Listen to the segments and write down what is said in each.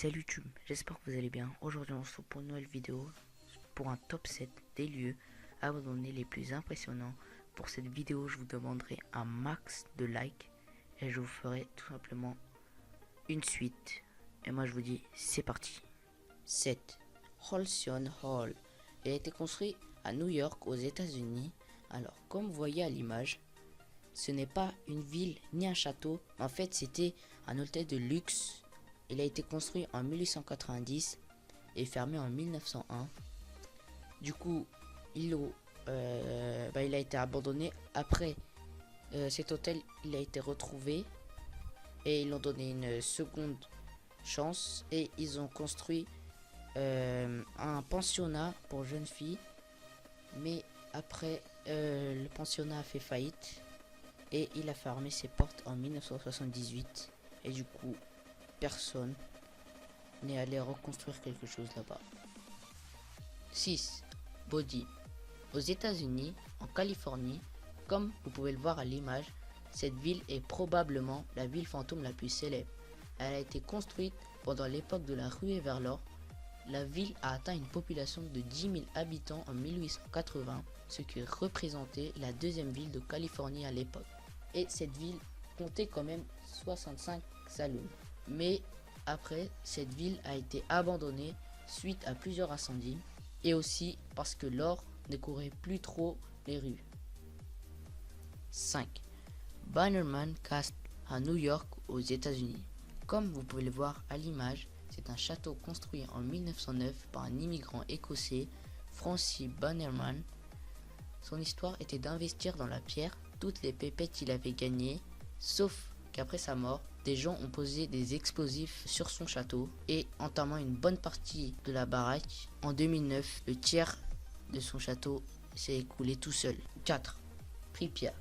Salut YouTube, j'espère que vous allez bien. Aujourd'hui on se retrouve pour une nouvelle vidéo pour un top 7 des lieux abandonnés les plus impressionnants. Pour cette vidéo je vous demanderai un max de likes et je vous ferai tout simplement une suite. Et moi je vous dis c'est parti. 7. Halcyon Hall. Il a été construit à New York aux États-Unis. Alors comme vous voyez à l'image, ce n'est pas une ville ni un château, en fait c'était un hôtel de luxe. Il a été construit en 1890 et fermé en 1901. Du coup, il a été abandonné. Après cet hôtel, il a été retrouvé et ils l'ont donné une seconde chance et ils ont construit un pensionnat pour jeunes filles. Mais après, le pensionnat a fait faillite et il a fermé ses portes en 1978 et du coup personne n'est allé reconstruire quelque chose là-bas. 6. Body. Aux États-Unis, en Californie, comme vous pouvez le voir à l'image, cette ville est probablement la ville fantôme la plus célèbre. Elle a été construite pendant l'époque de la ruée vers l'or. La ville a atteint une population de 10 000 habitants en 1880, ce qui représentait la deuxième ville de Californie à l'époque. Et cette ville comptait quand même 65 saloons. Mais après, cette ville a été abandonnée suite à plusieurs incendies et aussi parce que l'or ne courait plus trop les rues. 5. Bannerman Castle à New York aux États-Unis. Comme vous pouvez le voir à l'image, c'est un château construit en 1909 par un immigrant écossais, Francis Bannerman. Son histoire était d'investir dans la pierre toutes les pépettes qu'il avait gagnées, sauf qu'après sa mort, des gens ont posé des explosifs sur son château et entamant une bonne partie de la baraque. En 2009, le tiers de son château s'est écoulé tout seul. 4. Pripyat,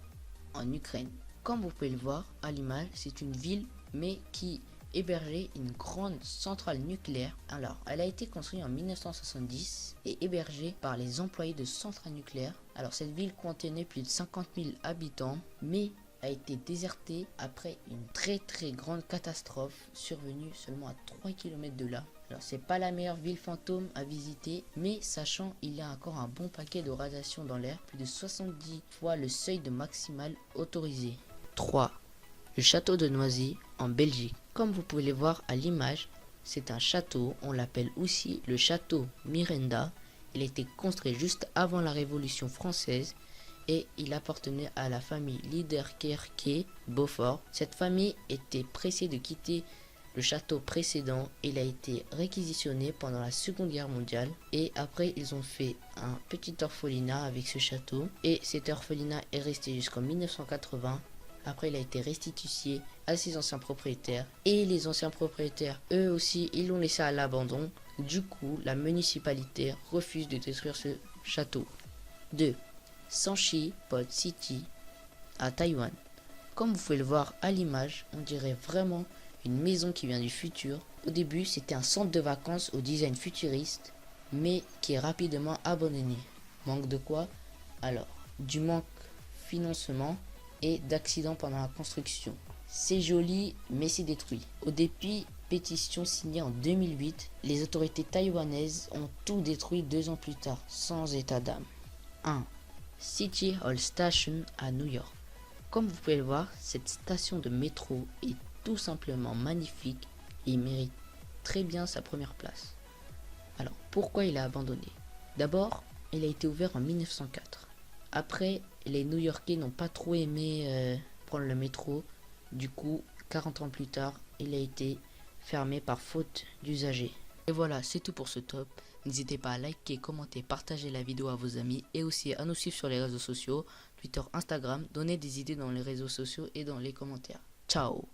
en Ukraine. Comme vous pouvez le voir à l'image, c'est une ville mais qui hébergeait une grande centrale nucléaire. Alors, elle a été construite en 1970 et hébergée par les employés de centrales nucléaires. Alors, cette ville contenait plus de 50 000 habitants, mais a été désertée après une très grande catastrophe survenue seulement à 3 km de là. Alors c'est pas la meilleure ville fantôme à visiter, mais sachant il y a encore un bon paquet de radiation dans l'air, plus de 70 fois le seuil de maximal autorisé. 3. Le château de Noisy en Belgique. Comme vous pouvez le voir à l'image, c'est un château, on l'appelle aussi le château Miranda. Il a été construit juste avant la Révolution française et il appartenait à la famille Liederkircher-Beaufort. Cette famille était pressée de quitter le château précédent. Il a été réquisitionné pendant la Seconde Guerre mondiale et après ils ont fait un petit orphelinat avec ce château et cet orphelinat est resté jusqu'en 1980. Après il a été restitué à ses anciens propriétaires et les anciens propriétaires eux aussi ils l'ont laissé à l'abandon. Du coup la municipalité refuse de détruire ce château. 2. Sanchi Pot City à Taïwan. Comme vous pouvez le voir à l'image, on dirait vraiment une maison qui vient du futur. Au début, c'était un centre de vacances au design futuriste, mais qui est rapidement abandonné. Manque de quoi? Alors, du manque financement et d'accidents pendant la construction. C'est joli, mais c'est détruit. Au début, pétition signée en 2008, les autorités taïwanaises ont tout détruit 2 ans plus tard, sans état d'âme. 1. City Hall Station à New York. Comme vous pouvez le voir, cette station de métro est tout simplement magnifique et il mérite très bien sa première place. Alors, pourquoi il a abandonné? D'abord, il a été ouvert en 1904. Après, les New-Yorkais n'ont pas trop aimé prendre le métro. Du coup, 40 ans plus tard, il a été fermé par faute d'usagers. Et voilà, c'est tout pour ce top. N'hésitez pas à liker, commenter, partager la vidéo à vos amis et aussi à nous suivre sur les réseaux sociaux, Twitter, Instagram. Donnez des idées dans les réseaux sociaux et dans les commentaires. Ciao!